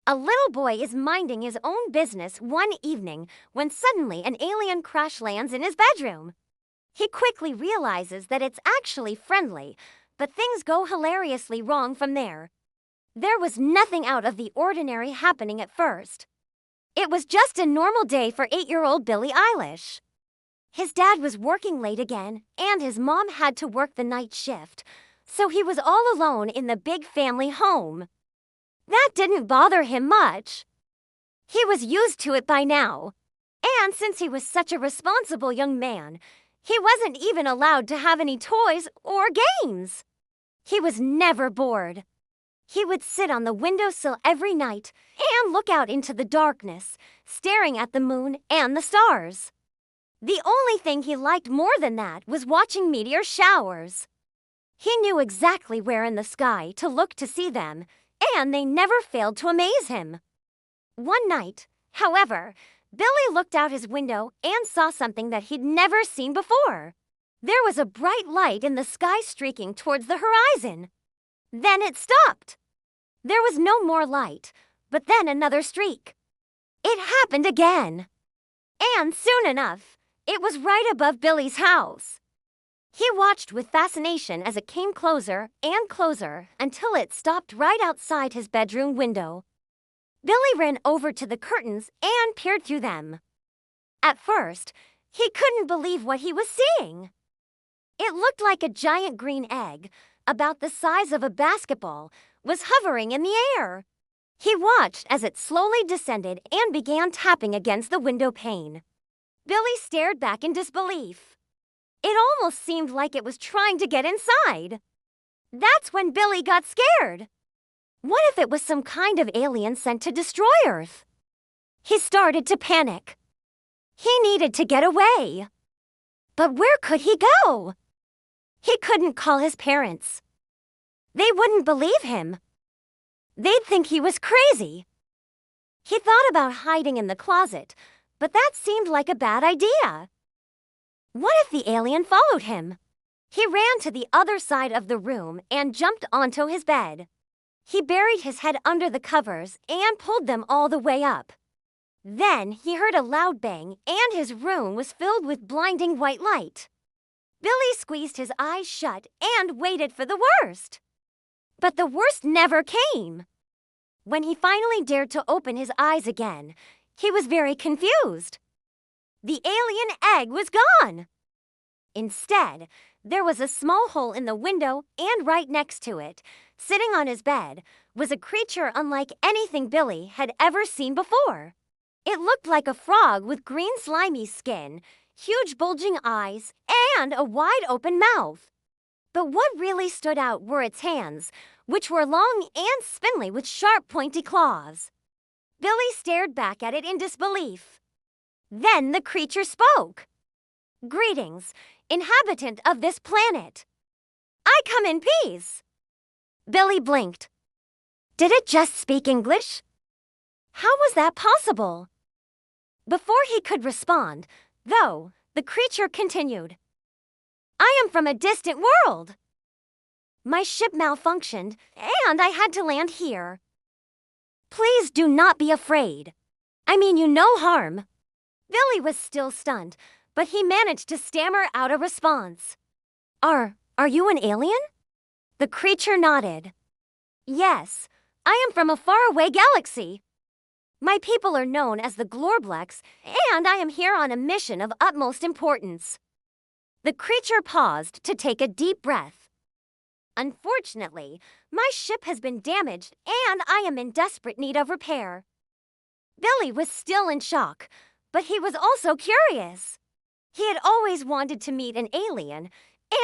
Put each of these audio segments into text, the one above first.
A little boy is minding his own business one evening when suddenly an alien crash lands in his bedroom. He quickly realizes that it's actually friendly, but things go hilariously wrong from there. There was nothing out of the ordinary happening at first. It was just a normal day for 8-year-old Billie Eilish. His dad was working late again, and his mom had to work the night shift, so he was all alone in the big family home. That didn't bother him much. He was used to it by now. And since he was such a responsible young man, he wasn't even allowed to have any toys or games. He was never bored. He would sit on the windowsill every night and look out into the darkness, staring at the moon and the stars. The only thing he liked more than that was watching meteor showers. He knew exactly where in the sky to look to see them, and they never failed to amaze him. One night, however, Billy looked out his window and saw something that he'd never seen before. There was a bright light in the sky streaking towards the horizon. Then it stopped. There was no more light, but then another streak. It happened again. And soon enough, it was right above Billy's house. He watched with fascination as it came closer and closer until it stopped right outside his bedroom window. Billy ran over to the curtains and peered through them. At first, he couldn't believe what he was seeing. It looked like a giant green egg, about the size of a basketball, was hovering in the air. He watched as it slowly descended and began tapping against the window pane. Billy stared back in disbelief. It almost seemed like it was trying to get inside. That's when Billy got scared. What if it was some kind of alien sent to destroy Earth? He started to panic. He needed to get away. But where could he go? He couldn't call his parents. They wouldn't believe him. They'd think he was crazy. He thought about hiding in the closet, but that seemed like a bad idea. What if the alien followed him? He ran to the other side of the room and jumped onto his bed. He buried his head under the covers and pulled them all the way up. Then he heard a loud bang and his room was filled with blinding white light. Billy squeezed his eyes shut and waited for the worst. But the worst never came. When he finally dared to open his eyes again, he was very confused. The alien egg was gone. Instead, there was a small hole in the window, and right next to it, sitting on his bed, was a creature unlike anything Billy had ever seen before. It looked like a frog with green slimy skin, huge bulging eyes, and a wide open mouth. But what really stood out were its hands, which were long and spindly with sharp pointy claws. Billy stared back at it in disbelief. Then the creature spoke. "Greetings, inhabitant of this planet. I come in peace." Billy blinked. Did it just speak English? How was that possible? Before he could respond, though, the creature continued. "I am from a distant world. My ship malfunctioned, and I had to land here. Please do not be afraid. I mean you no harm." Billy was still stunned, but he managed to stammer out a response. Are you an alien?" The creature nodded. "Yes, I am from a faraway galaxy. My people are known as the Glorblex, and I am here on a mission of utmost importance." The creature paused to take a deep breath. "Unfortunately, my ship has been damaged, and I am in desperate need of repair." Billy was still in shock, but he was also curious. He had always wanted to meet an alien,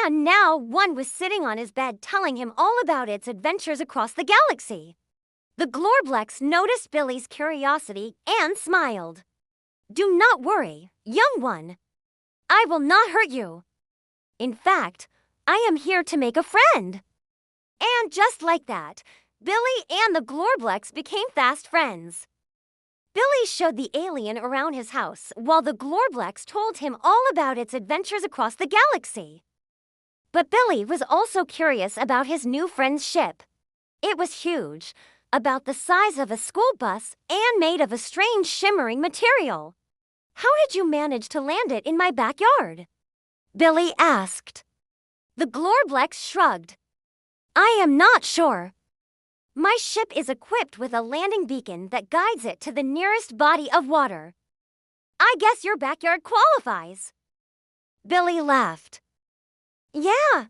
and now one was sitting on his bed telling him all about its adventures across the galaxy. The Glorblex noticed Billy's curiosity and smiled. "Do not worry, young one. I will not hurt you. In fact, I am here to make a friend." And just like that, Billy and the Glorblex became fast friends. Billy showed the alien around his house while the Glorblex told him all about its adventures across the galaxy. But Billy was also curious about his new friend's ship. It was huge, about the size of a school bus and made of a strange shimmering material. How did you manage to land it in my backyard? Billy asked. The Glorblex shrugged. I am not sure. My ship is equipped with a landing beacon that guides it to the nearest body of water. I guess your backyard qualifies. Billy laughed. Yeah,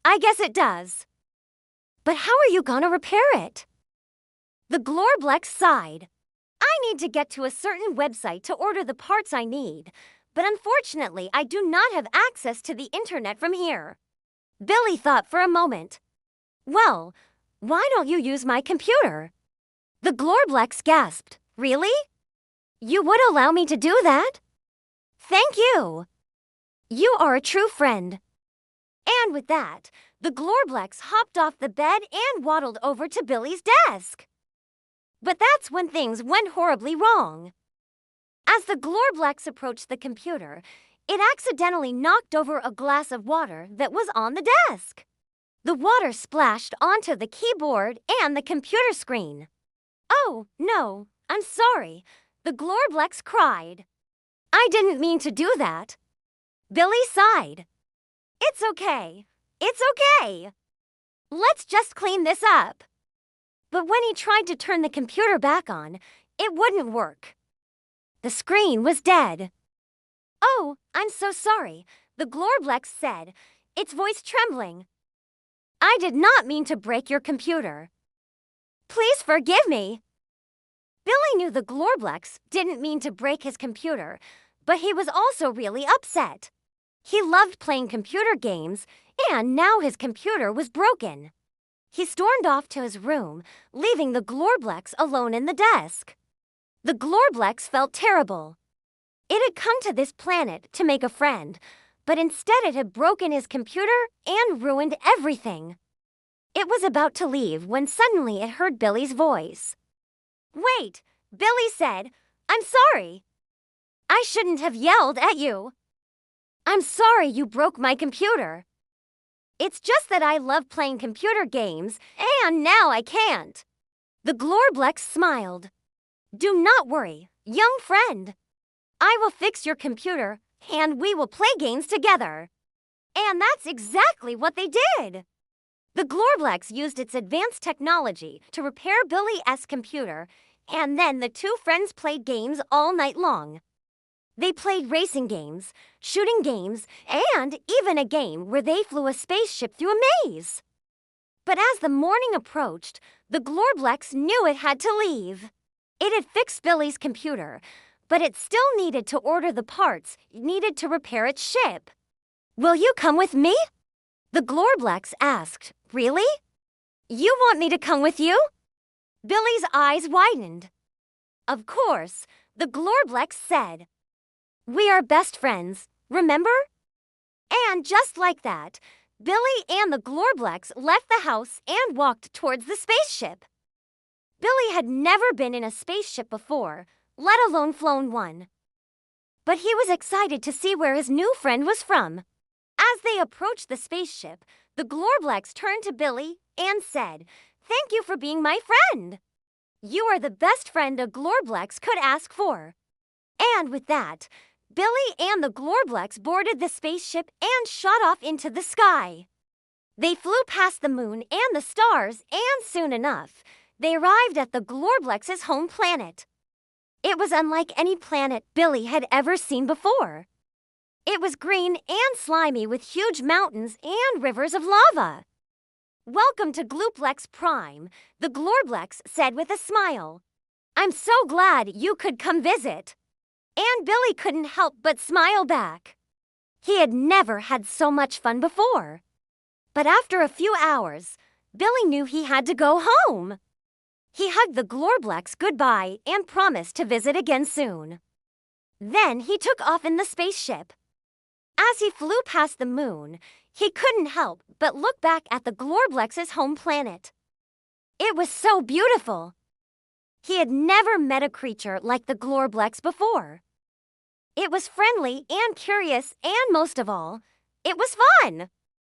I guess it does. But how are you gonna repair it? The Glorblex sighed. I need to get to a certain website to order the parts I need, but unfortunately I do not have access to the internet from here. Billy thought for a moment. Well, why don't you use my computer? The Glorblex gasped. Really? You would allow me to do that? Thank you. You are a true friend. And with that, the Glorblex hopped off the bed and waddled over to Billy's desk. But that's when things went horribly wrong. As the Glorblex approached the computer, it accidentally knocked over a glass of water that was on the desk. The water splashed onto the keyboard and the computer screen. Oh, no, I'm sorry, the Glorblex cried. I didn't mean to do that. Billy sighed. It's okay. It's okay. Let's just clean this up. But when he tried to turn the computer back on, it wouldn't work. The screen was dead. Oh, I'm so sorry, the Glorblex said, its voice trembling. I did not mean to break your computer. Please forgive me. Billy knew the Glorblex didn't mean to break his computer, but he was also really upset. He loved playing computer games, and now his computer was broken. He stormed off to his room, leaving the Glorblex alone in the desk. The Glorblex felt terrible. It had come to this planet to make a friend, but instead it had broken his computer and ruined everything. It was about to leave when suddenly it heard Billy's voice. Wait, Billy said, I'm sorry. I shouldn't have yelled at you. I'm sorry you broke my computer. It's just that I love playing computer games, and now I can't. The Glorblex smiled. Do not worry, young friend. I will fix your computer, and we will play games together. And that's exactly what they did. The Glorblex used its advanced technology to repair Billy's computer, and then the two friends played games all night long. They played racing games, shooting games, and even a game where they flew a spaceship through a maze. But as the morning approached, the Glorblex knew it had to leave. It had fixed Billy's computer, but it still needed to order the parts needed to repair its ship. Will you come with me? The Glorblex asked. Really? You want me to come with you? Billy's eyes widened. Of course, the Glorblex said. We are best friends, remember? And just like that, Billy and the Glorblex left the house and walked towards the spaceship. Billy had never been in a spaceship before, let alone flown one. But he was excited to see where his new friend was from. As they approached the spaceship, the Glorblex turned to Billy and said, Thank you for being my friend. You are the best friend a Glorblex could ask for. And with that, Billy and the Glorblex boarded the spaceship and shot off into the sky. They flew past the moon and the stars, and soon enough, they arrived at the Glorblex's home planet. It was unlike any planet Billy had ever seen before. It was green and slimy with huge mountains and rivers of lava. Welcome to Glooplex Prime, the Glorblex said with a smile. I'm so glad you could come visit. And Billy couldn't help but smile back. He had never had so much fun before. But after a few hours, Billy knew he had to go home. He hugged the Glorblex goodbye and promised to visit again soon. Then he took off in the spaceship. As he flew past the moon, he couldn't help but look back at the Glorblex's home planet. It was so beautiful. He had never met a creature like the Glorblex before. It was friendly and curious, and most of all, it was fun.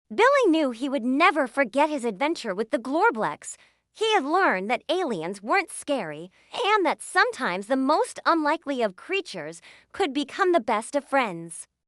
Billy knew he would never forget his adventure with the Glorblex, He had learned that aliens weren't scary and that sometimes the most unlikely of creatures could become the best of friends.